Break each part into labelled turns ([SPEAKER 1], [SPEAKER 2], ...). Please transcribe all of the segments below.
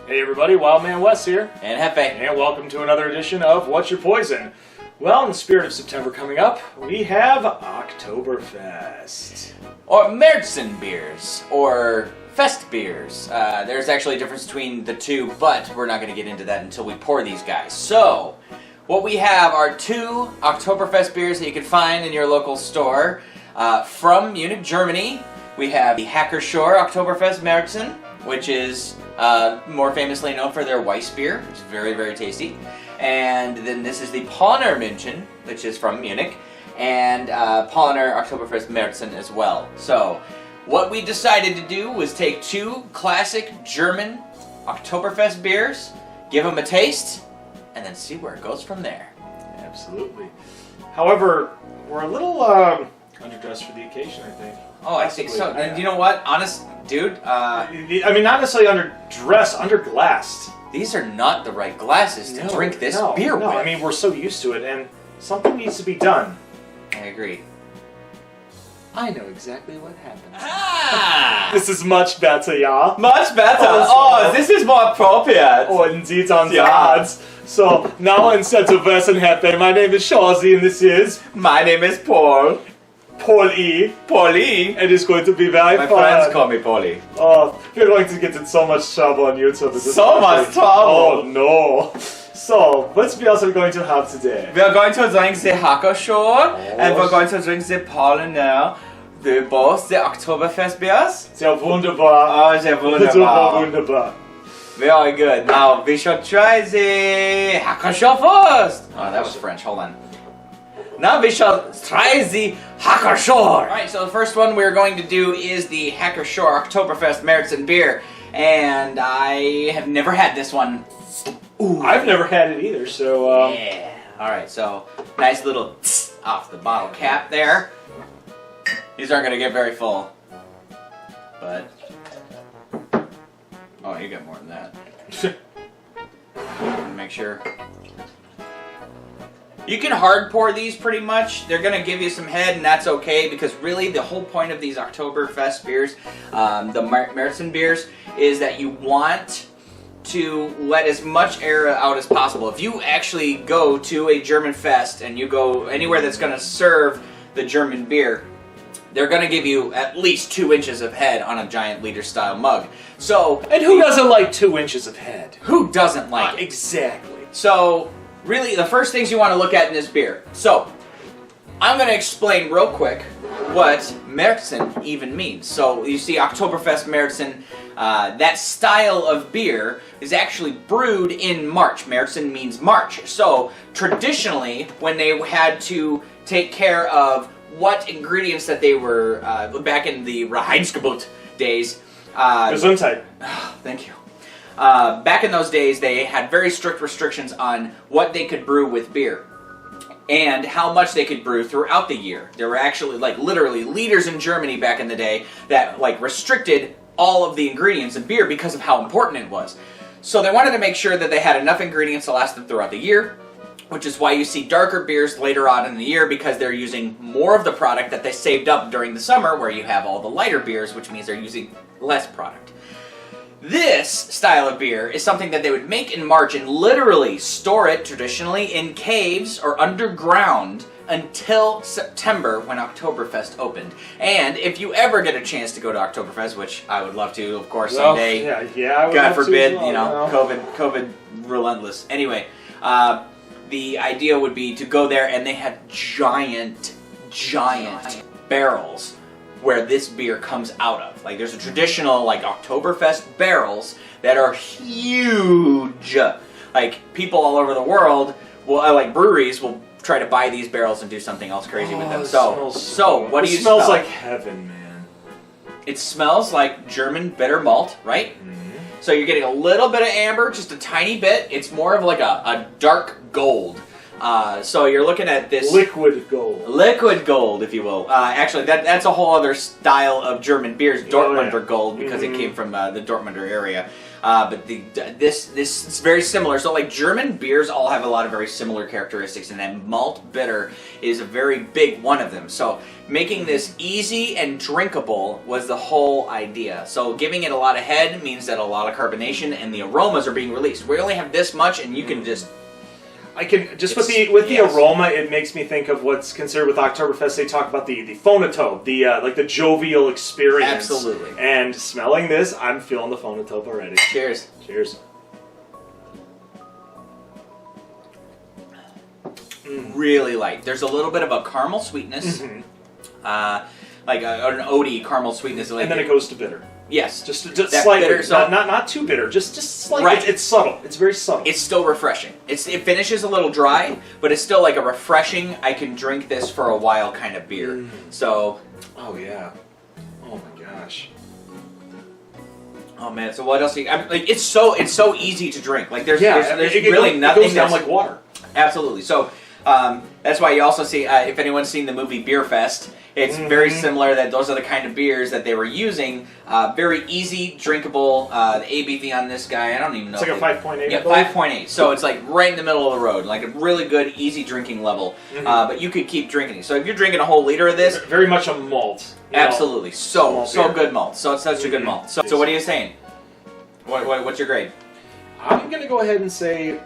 [SPEAKER 1] Hey everybody, Wildman Wes here.
[SPEAKER 2] And Jefe.
[SPEAKER 1] And welcome to another edition of What's Your Poison? Well, in the spirit of September coming up, we have Oktoberfest.
[SPEAKER 2] Or Märzen beers, or Fest beers. There's actually a difference between the two, but we're not going to get into that until we pour these guys. So, what we have are two Oktoberfest beers that you can find in your local store. From Munich, Germany, we have the Pschorr Oktoberfest Märzen, which is more famously known for their Weiss beer. It's very, very tasty. And then this is the Paulaneur Munchen, which is from Munich, and Paulaneur Oktoberfest Märzen as well. So, what we decided to do was take two classic German Oktoberfest beers, give them a taste, and then see where it goes from there.
[SPEAKER 1] Absolutely. However, we're a little underdressed for the occasion, I think.
[SPEAKER 2] Oh, I think so. And you know what? Honest, dude,
[SPEAKER 1] I mean, not necessarily underdressed, underglassed.
[SPEAKER 2] These are not the right glasses to drink this beer with.
[SPEAKER 1] I mean, we're so used to it, and something needs to be done.
[SPEAKER 2] I agree.
[SPEAKER 1] I know exactly what happened.
[SPEAKER 2] Ah!
[SPEAKER 1] This is much better, yeah?
[SPEAKER 2] Much better! Oh, this is more appropriate!
[SPEAKER 1] Oh, indeed on that. So, now instead of Wes and Jefe, my name is Shawzy, and this is...
[SPEAKER 2] My name is Paul.
[SPEAKER 1] Paul-E.
[SPEAKER 2] Paul-E?
[SPEAKER 1] It is going to be very
[SPEAKER 2] My
[SPEAKER 1] fun.
[SPEAKER 2] friends call me Paulie.
[SPEAKER 1] Oh, we're going to get in so much trouble on YouTube.
[SPEAKER 2] So much trouble!
[SPEAKER 1] Oh, no. So, what beers are we going to have today?
[SPEAKER 2] We are going to drink the Pschorr, and we're going to drink the Paulaneur. Both the Oktoberfest beers.
[SPEAKER 1] Sehr wunderbar.
[SPEAKER 2] Oh, sehr wunderbar.
[SPEAKER 1] Super wunderbar.
[SPEAKER 2] Very good. Now, we should try the Pschorr first. Oh, that was French. Hold on. Now we shall try the Pschorr. Alright, so the first one we're going to do is the Pschorr Oktoberfest Märzen beer. And I have never had this one.
[SPEAKER 1] Ooh. I've never had it either, so...
[SPEAKER 2] Yeah. Alright, so nice little tss off the bottle cap there. These aren't going to get very full. But... Oh, you got more than that. Make sure. You can hard pour these pretty much. They're going to give you some head, and that's okay, because really the whole point of these Oktoberfest beers, the Märzen beers, is that you want to let as much air out as possible. If you actually go to a German fest and you go anywhere that's going to serve the German beer, they're going to give you at least 2 inches of head on a giant liter-style mug. So,
[SPEAKER 1] and who doesn't like 2 inches of head?
[SPEAKER 2] Who doesn't like it?
[SPEAKER 1] Exactly.
[SPEAKER 2] So, really, the first things you want to look at in this beer. So, I'm going to explain real quick what Märzen even means. So, you see Oktoberfest Märzen, that style of beer is actually brewed in March. Märzen means March. So, traditionally, when they had to take care of what ingredients that they were, back in the Reinheitsgebot days.
[SPEAKER 1] Gesundheit.
[SPEAKER 2] Thank you. Back in those days, they had very strict restrictions on what they could brew with beer and how much they could brew throughout the year. There were actually, like, literally leaders in Germany back in the day that, like, restricted all of the ingredients in beer because of how important it was. So they wanted to make sure that they had enough ingredients to last them throughout the year, which is why you see darker beers later on in the year, because they're using more of the product that they saved up during the summer, where you have all the lighter beers, which means they're using less product. This style of beer is something that they would make in March and literally store it traditionally in caves or underground until September, when Oktoberfest opened. And if you ever get a chance to go to Oktoberfest, which I would love to, of course, someday,
[SPEAKER 1] I would
[SPEAKER 2] God
[SPEAKER 1] love
[SPEAKER 2] forbid,
[SPEAKER 1] to as well,
[SPEAKER 2] you know, COVID relentless. Anyway, the idea would be to go there, and they have giant barrels where this beer comes out of. Like, there's a traditional, like, Oktoberfest barrels that are huge. Like, people all over the world will, like, breweries will try to buy these barrels and do something else crazy with them. So what do you smell?
[SPEAKER 1] It smells like heaven, man.
[SPEAKER 2] It smells like German bitter malt, right? So you're getting a little bit of amber, just a tiny bit. It's more of like a dark gold. So you're looking at this
[SPEAKER 1] liquid gold.
[SPEAKER 2] Liquid gold, if you will. Actually, that's a whole other style of German beers, Dortmunder Gold, because it came from the Dortmunder area. But this is very similar. So like German beers all have a lot of very similar characteristics, and then malt bitter is a very big one of them. So making this easy and drinkable was the whole idea. So giving it a lot of head means that a lot of carbonation and the aromas are being released. We only have this much, and you can just...
[SPEAKER 1] I can just with the aroma, it makes me think of what's considered with Oktoberfest. They talk about the phonotone, like the jovial experience.
[SPEAKER 2] Absolutely.
[SPEAKER 1] And smelling this, I'm feeling the phonotone already.
[SPEAKER 2] Cheers.
[SPEAKER 1] Cheers.
[SPEAKER 2] Really light. There's a little bit of a caramel sweetness, like an oaty caramel sweetness, like,
[SPEAKER 1] and then it goes to bitter.
[SPEAKER 2] Yes,
[SPEAKER 1] just slightly,
[SPEAKER 2] bitter, so
[SPEAKER 1] not too bitter, just slightly.
[SPEAKER 2] Right.
[SPEAKER 1] It's subtle. It's very subtle.
[SPEAKER 2] It's still refreshing. It finishes a little dry, but it's still like a refreshing, I can drink this for a while kind of beer. So,
[SPEAKER 1] oh yeah, oh my gosh.
[SPEAKER 2] Oh man, so what else? Like it's so easy to drink. Like there's
[SPEAKER 1] it
[SPEAKER 2] really nothing.
[SPEAKER 1] It goes down like water.
[SPEAKER 2] Absolutely. So that's why you also see if anyone's seen the movie Beer Fest. It's very similar. That those are the kind of beers that they were using. Very easy, drinkable. The ABV on this guy, I don't even know.
[SPEAKER 1] It's like a 5.8.
[SPEAKER 2] Yeah, 5.8. So it's like right in the middle of the road, like a really good, easy drinking level. But you could keep drinking. So if you're drinking a whole liter of this,
[SPEAKER 1] very much a malt.
[SPEAKER 2] Absolutely, so good malt. So it's such a good malt. So what are you saying? What's your grade?
[SPEAKER 1] I'm gonna go ahead and say,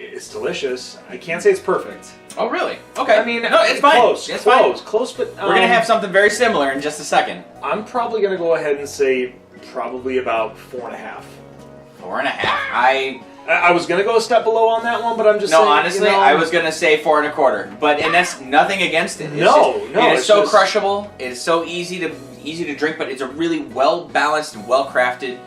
[SPEAKER 1] it's delicious. I can't say it's perfect.
[SPEAKER 2] Oh, really? Okay.
[SPEAKER 1] I mean,
[SPEAKER 2] no, it's fine. It's
[SPEAKER 1] close, but
[SPEAKER 2] we're gonna have something very similar in just a second.
[SPEAKER 1] I'm probably gonna go ahead and say probably about 4.5.
[SPEAKER 2] 4.5.
[SPEAKER 1] I was gonna go a step below on that one, but I'm just saying,
[SPEAKER 2] honestly, I was gonna say 4.25. But that's nothing against it. It is so crushable. It is so easy to drink, but it's a really well balanced and well crafted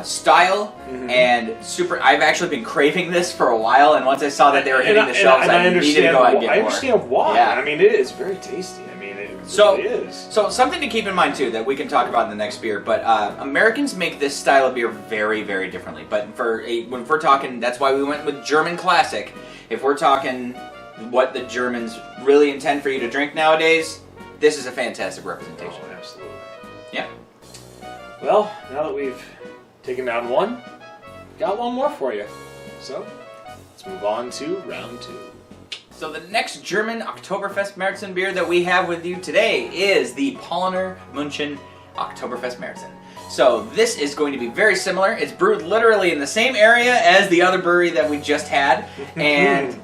[SPEAKER 2] style and super. I've actually been craving this for a while, and once I saw that they were hitting the shelves, I needed to go out and get more.
[SPEAKER 1] I understand why.
[SPEAKER 2] Yeah.
[SPEAKER 1] I mean, it is very tasty. I mean, it is.
[SPEAKER 2] So something to keep in mind too that we can talk about in the next beer. But Americans make this style of beer very, very differently. But when we're talking, that's why we went with German classic. If we're talking what the Germans really intend for you to drink nowadays, this is a fantastic representation.
[SPEAKER 1] Oh, absolutely.
[SPEAKER 2] Yeah.
[SPEAKER 1] Well, now that we've taken down one, got one more for you. So, let's move on to round 2.
[SPEAKER 2] So the next German Oktoberfest Märzen beer that we have with you today is the Paulaneur Munchen Oktoberfest Märzen. So this is going to be very similar. It's brewed literally in the same area as the other brewery that we just had, and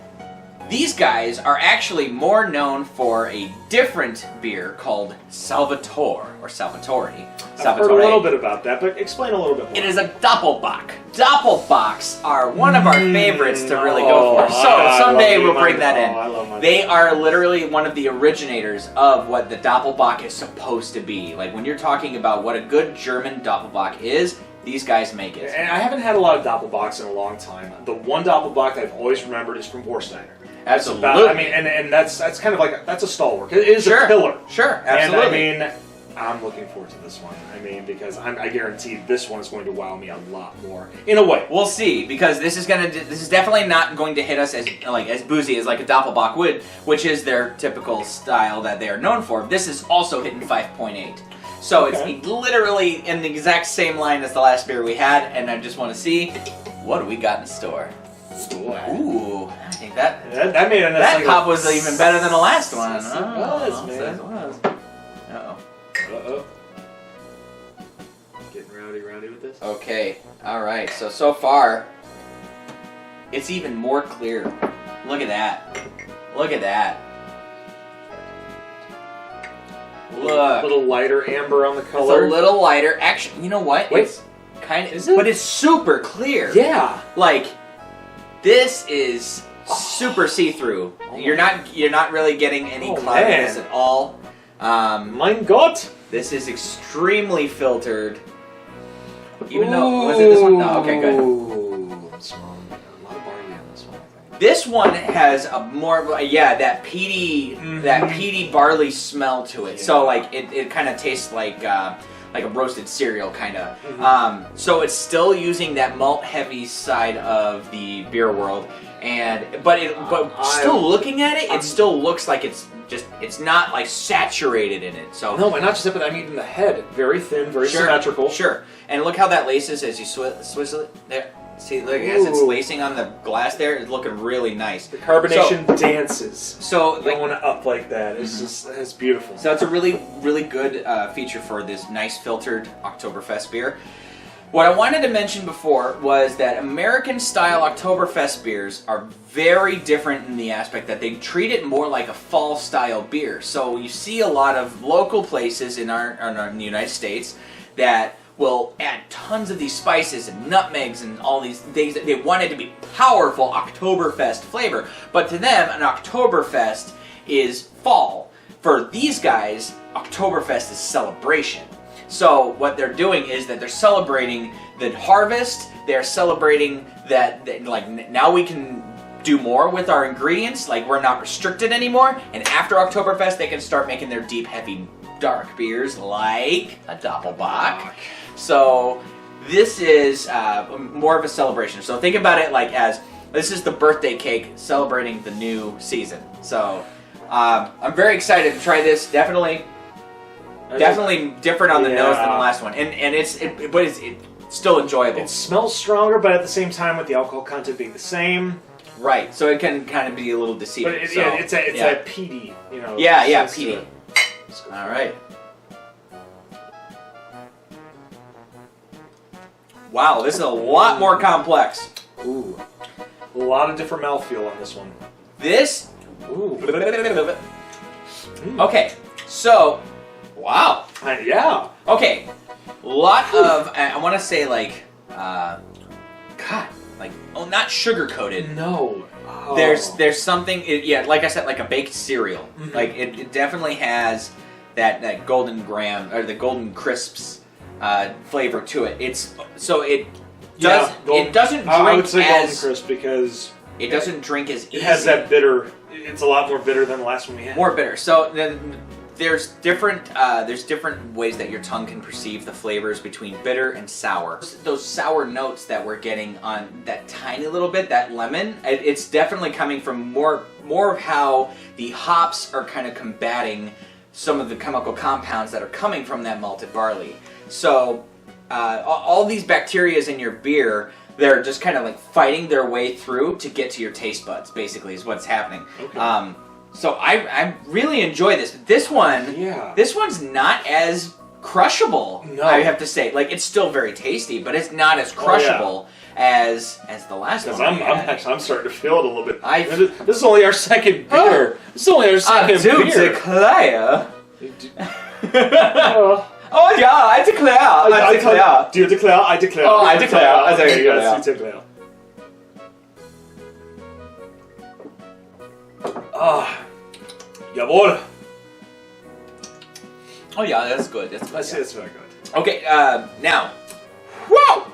[SPEAKER 2] these guys are actually more known for a different beer called Salvatore, or Salvatore.
[SPEAKER 1] I've heard a little bit about that, but explain a little bit more.
[SPEAKER 2] It is a Doppelbock. Doppelbocks are one of our favorites to really go for. So someday we'll bring that in. They are literally one of the originators of what the Doppelbock is supposed to be. Like when you're talking about what a good German Doppelbock is, these guys make it.
[SPEAKER 1] And I haven't had a lot of Doppelbocks in a long time. The one Doppelbock that I've always remembered is from Warsteiner.
[SPEAKER 2] Absolutely.
[SPEAKER 1] And that's kind of like that's a stalwart. It is a pillar.
[SPEAKER 2] Sure, absolutely.
[SPEAKER 1] And I mean, I'm looking forward to this one. I mean, because I guarantee this one is going to wow me a lot more. In a way,
[SPEAKER 2] we'll see, because this is definitely not going to hit us as boozy as like a Doppelbock would, which is their typical style that they are known for. This is also hitting 5.8. So it's literally in the exact same line as the last beer we had, and I just want to see what do we got in store. Ooh, I think that
[SPEAKER 1] made a
[SPEAKER 2] that pop was even better than the last one.
[SPEAKER 1] It
[SPEAKER 2] was.
[SPEAKER 1] Uh-oh. Getting rowdy with this?
[SPEAKER 2] Okay, alright, so far, it's even more clear. Look at that. Look at that. Look.
[SPEAKER 1] A little lighter amber on the color.
[SPEAKER 2] It's a little lighter. Actually, you know what?
[SPEAKER 1] Wait,
[SPEAKER 2] it's kind of, but it's super clear.
[SPEAKER 1] Yeah.
[SPEAKER 2] Like, this is super see-through. You're not really getting any cloudiness at all.
[SPEAKER 1] Mein Gott!
[SPEAKER 2] This is extremely filtered. Even though, was it this one? No, okay, good.
[SPEAKER 1] Ooh, I'm smelling a lot of barley on this one, I think.
[SPEAKER 2] This one has a more, that peaty barley smell to it. Yeah. So like it kind of tastes like like a roasted cereal kind of. So it's still using that malt heavy side of the beer world, but still looking at it, it still looks like it's not like saturated in it. So
[SPEAKER 1] no, and not just that, but I mean in the head, very thin, very symmetrical.
[SPEAKER 2] Sure, and look how that laces as you swizzle it there. See, look, as it's lacing on the glass there, it's looking really nice.
[SPEAKER 1] The carbonation dances.
[SPEAKER 2] So
[SPEAKER 1] going up like that, it's beautiful.
[SPEAKER 2] So it's a really, really good feature for this nice filtered Oktoberfest beer. What I wanted to mention before was that American-style Oktoberfest beers are very different in the aspect that they treat it more like a fall-style beer. So you see a lot of local places in the United States that will add tons of these spices and nutmegs and all these things. They want it to be powerful Oktoberfest flavor. But to them, an Oktoberfest is fall. For these guys, Oktoberfest is celebration. So what they're doing is that they're celebrating the harvest. They're celebrating that like now we can do more with our ingredients. Like we're not restricted anymore. And after Oktoberfest, they can start making their deep, heavy, dark beers like a Doppelbock. So this is more of a celebration. So think about it like as this is the birthday cake celebrating the new season. So I'm very excited to try this. Definitely different on the nose than the last one, and it's still enjoyable.
[SPEAKER 1] It smells stronger, but at the same time, with the alcohol content being the same,
[SPEAKER 2] right? So it can kind of be a little deceiving.
[SPEAKER 1] But it's a peaty, you know.
[SPEAKER 2] Yeah, peaty. All right. Wow, this is a lot more complex.
[SPEAKER 1] Ooh, a lot of different mouthfeel on this one.
[SPEAKER 2] This.
[SPEAKER 1] Ooh.
[SPEAKER 2] Okay, so. Wow.
[SPEAKER 1] Yeah.
[SPEAKER 2] Okay. A lot of, I want to say like, God, like, not sugar coated.
[SPEAKER 1] No. Oh.
[SPEAKER 2] There's something, like I said, like a baked cereal. Like it definitely has that golden graham or the golden crisps flavor to it. It doesn't drink
[SPEAKER 1] I would say golden
[SPEAKER 2] as
[SPEAKER 1] crisp because
[SPEAKER 2] it doesn't drink as easy.
[SPEAKER 1] It has that bitter. It's a lot more bitter than the last one we had.
[SPEAKER 2] More bitter. So there's different ways that your tongue can perceive the flavors between bitter and sour. Those sour notes that we're getting on that tiny little bit, that lemon, it's definitely coming from more of how the hops are kind of combating some of the chemical compounds that are coming from that malted barley. So all these bacteria in your beer, they're just kind of like fighting their way through to get to your taste buds, basically, is what's happening. Okay. So I really enjoy this. This one's not as crushable,
[SPEAKER 1] no.
[SPEAKER 2] I have to say. Like, it's still very tasty, but it's not as crushable as the last one.
[SPEAKER 1] I'm starting to feel it a little bit. This is only our second beer. This is only our second
[SPEAKER 2] beer.
[SPEAKER 1] I
[SPEAKER 2] declare. Oh yeah, I declare. I declare.
[SPEAKER 1] Do you declare? I declare.
[SPEAKER 2] Oh, I declare.
[SPEAKER 1] Okay, yes, you declare. Ah, jawohl.
[SPEAKER 2] Oh yeah, that's good. That's
[SPEAKER 1] very good.
[SPEAKER 2] Okay, now, whoa!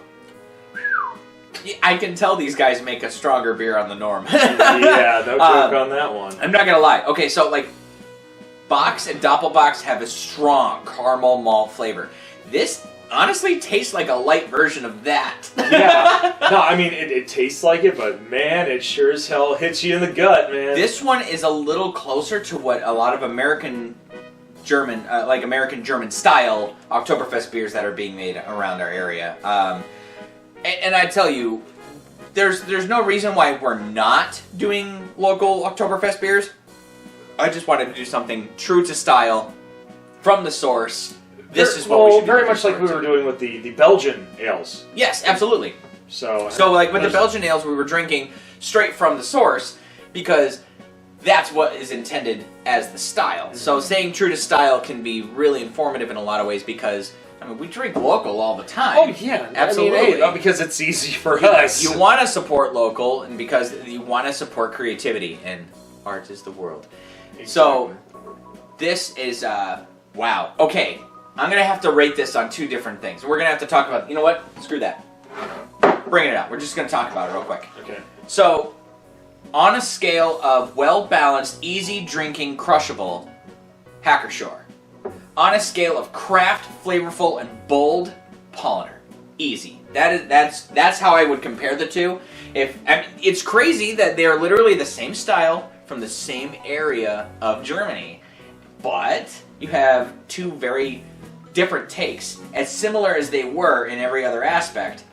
[SPEAKER 2] I can tell these guys make a stronger beer on the norm.
[SPEAKER 1] Yeah, no joke on that one.
[SPEAKER 2] I'm not gonna lie. Okay, so like, Bocks and Doppelbocks have a strong caramel malt flavor. This honestly tastes like a light version of that.
[SPEAKER 1] Yeah. No, I mean, it tastes like it, but man, it sure as hell hits you in the gut, man.
[SPEAKER 2] This one is a little closer to what a lot of American German style Oktoberfest beers that are being made around our area. And I tell you, there's no reason why we're not doing local Oktoberfest beers. I just wanted to do something true to style, from the source. This is what we should be
[SPEAKER 1] very much like we were doing with the Belgian ales.
[SPEAKER 2] Yes, absolutely.
[SPEAKER 1] So
[SPEAKER 2] like with the Belgian ales, we were drinking straight from the source because that's what is intended as the style. Mm-hmm. So saying true to style can be really informative in a lot of ways because, I mean, we drink local all the time.
[SPEAKER 1] Oh, yeah.
[SPEAKER 2] Absolutely.
[SPEAKER 1] I mean, because it's easy for us.
[SPEAKER 2] You want to support local and because you want to support creativity, and art is the world. Exactly. So this is, wow. Okay, I'm going to have to rate this on two different things. We're going to have to talk about, you know what? Screw that. Bring it out. We're just going to talk about it real quick.
[SPEAKER 1] Okay.
[SPEAKER 2] So, on a scale of well-balanced, easy drinking, crushable, Pschorr. On a scale of craft, flavorful, and bold, Paulaner. Easy. That's how I would compare the two. It's crazy that they're literally the same style from the same area of Germany, but you have two very different takes. As similar as they were in every other aspect,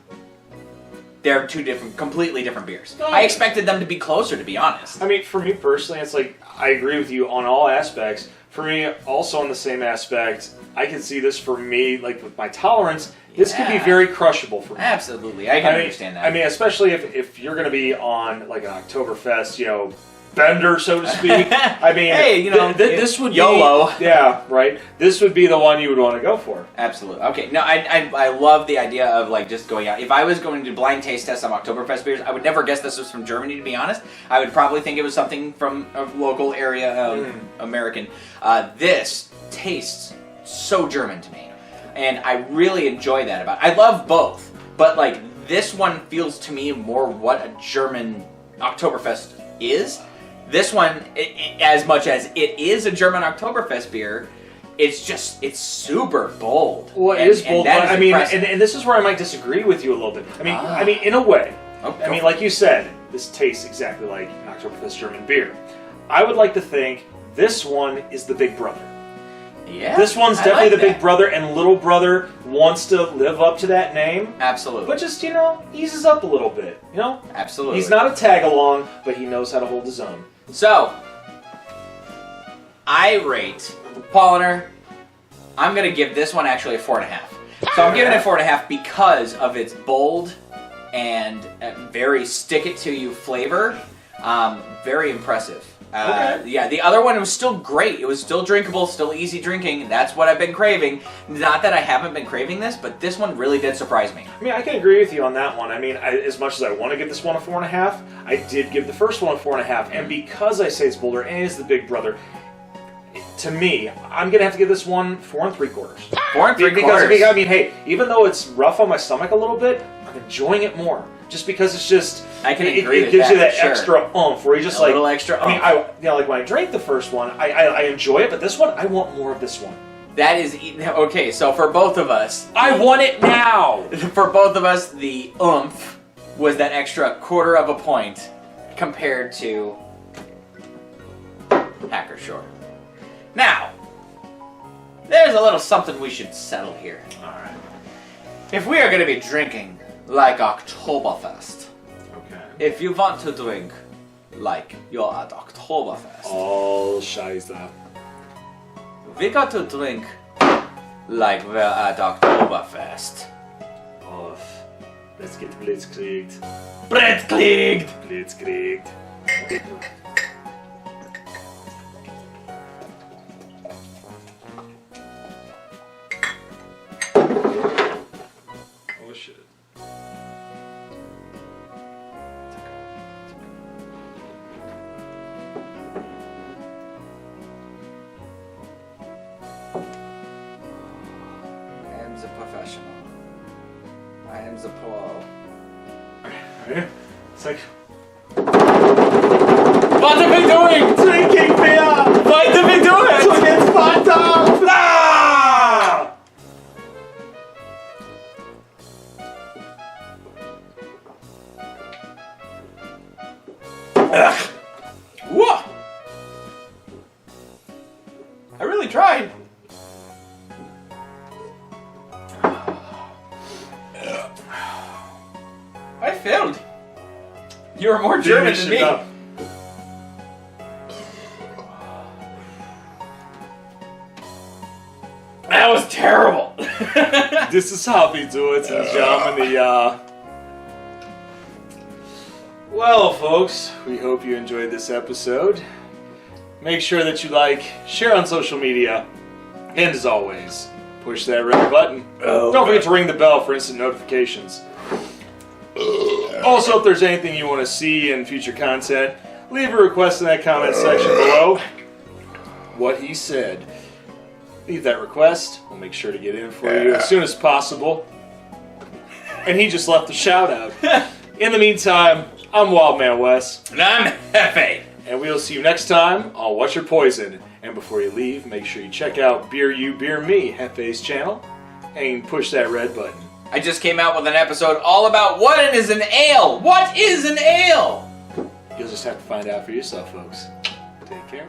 [SPEAKER 2] they're two completely different beers. I expected them to be closer, to be honest.
[SPEAKER 1] I mean, for me personally, it's like, I agree with you on all aspects. For me, also on the same aspect, I can see this for me, like with my tolerance, this could be very crushable for me.
[SPEAKER 2] Absolutely, I can understand that.
[SPEAKER 1] I mean, especially if you're going to be on like an Oktoberfest, bender, so to speak. I mean,
[SPEAKER 2] hey,
[SPEAKER 1] this would
[SPEAKER 2] YOLO.
[SPEAKER 1] be... Yeah, right? This would be the one you would want to go for.
[SPEAKER 2] Absolutely. Okay, no, I love the idea of like just going out. If I was going to blind taste test some Oktoberfest beers, I would never guess this was from Germany, to be honest. I would probably think it was something from a local area, American. This tastes so German to me. And I really enjoy that about it. I love both, but like this one feels to me more what a German Oktoberfest is. This one, as much as it is a German Oktoberfest beer, it's super bold.
[SPEAKER 1] Well, it is bold. I mean, and this is where I might disagree with you a little bit. I mean, in a way. I mean, like you said, this tastes exactly like an Oktoberfest German beer. I would like to think this one is the big brother.
[SPEAKER 2] Yeah,
[SPEAKER 1] this one's definitely the big brother, and little brother wants to live up to that name.
[SPEAKER 2] Absolutely.
[SPEAKER 1] But just, eases up a little bit,
[SPEAKER 2] Absolutely.
[SPEAKER 1] He's not a tag-along, but he knows how to hold his own.
[SPEAKER 2] So, I rate Paulaner. I'm going to give this one actually a 4.5. So I'm giving it a 4.5 because of its bold and very stick-it-to-you flavor. Very impressive.
[SPEAKER 1] Okay.
[SPEAKER 2] Yeah, the other one was still great. It was still drinkable, still easy drinking. That's what I've been craving. Not that I haven't been craving this, but this one really did surprise me.
[SPEAKER 1] I mean, I can agree with you on that one. I mean, as much as I want to give this one a 4.5, I did give the first one a 4.5. And because I say it's bolder and it's the big brother, to me, I'm going to have to give this one 4 3/4.
[SPEAKER 2] 4 3/4.
[SPEAKER 1] Because, I mean, hey, even though it's rough on my stomach a little bit, I'm enjoying it more. Just because it's just,
[SPEAKER 2] I can agree with
[SPEAKER 1] it gives
[SPEAKER 2] that,
[SPEAKER 1] you that
[SPEAKER 2] sure.
[SPEAKER 1] extra oomph where you just
[SPEAKER 2] a little extra oomph.
[SPEAKER 1] I mean, like when I drank the first one, I enjoy it, but this one, I want more of this one.
[SPEAKER 2] That is, okay, so for both of us.
[SPEAKER 1] I want it now!
[SPEAKER 2] For both of us, the oomph was that extra 1/4 point compared to Pschorr. Now, there's a little something we should settle here.
[SPEAKER 1] Alright.
[SPEAKER 2] If we are going to be drinking like Oktoberfest,
[SPEAKER 1] Okay.
[SPEAKER 2] if you want to drink like you're at Oktoberfest,
[SPEAKER 1] Oh, Scheiße.
[SPEAKER 2] we got to drink like we're at Oktoberfest.
[SPEAKER 1] Oh, let's get blitzkriegt.
[SPEAKER 2] Blitzkriegt!
[SPEAKER 1] Blitzkriegt. Oh shit.
[SPEAKER 2] I am the professional. I am the pro.
[SPEAKER 1] It's like,
[SPEAKER 2] What are we doing?
[SPEAKER 1] drinking beer!
[SPEAKER 2] Why do we do it?
[SPEAKER 1] To get fucked up! Ah!
[SPEAKER 2] Ugh. Whoa! I really tried. I failed. You were more German than me. That was terrible.
[SPEAKER 1] This is how we do it in Germany. Well, folks, we hope you enjoyed this episode. Make sure that you like, share on social media, and as always, push that red button. Don't forget to ring the bell for instant notifications. Also, if there's anything you want to see in future content, leave a request in that comment section below. What he said. Leave that request. We'll make sure to get in for you as soon as possible. And he just left a shout out. In the meantime, I'm Wildman Wess.
[SPEAKER 2] And I'm Jefe.
[SPEAKER 1] And we'll see you next time on What's Your Poison? And before you leave, make sure you check out Beer You, Beer Me, Jefe's channel, and push that red button.
[SPEAKER 2] I just came out with an episode all about what is an ale. What is an ale?
[SPEAKER 1] You'll just have to find out for yourself, folks. Take care.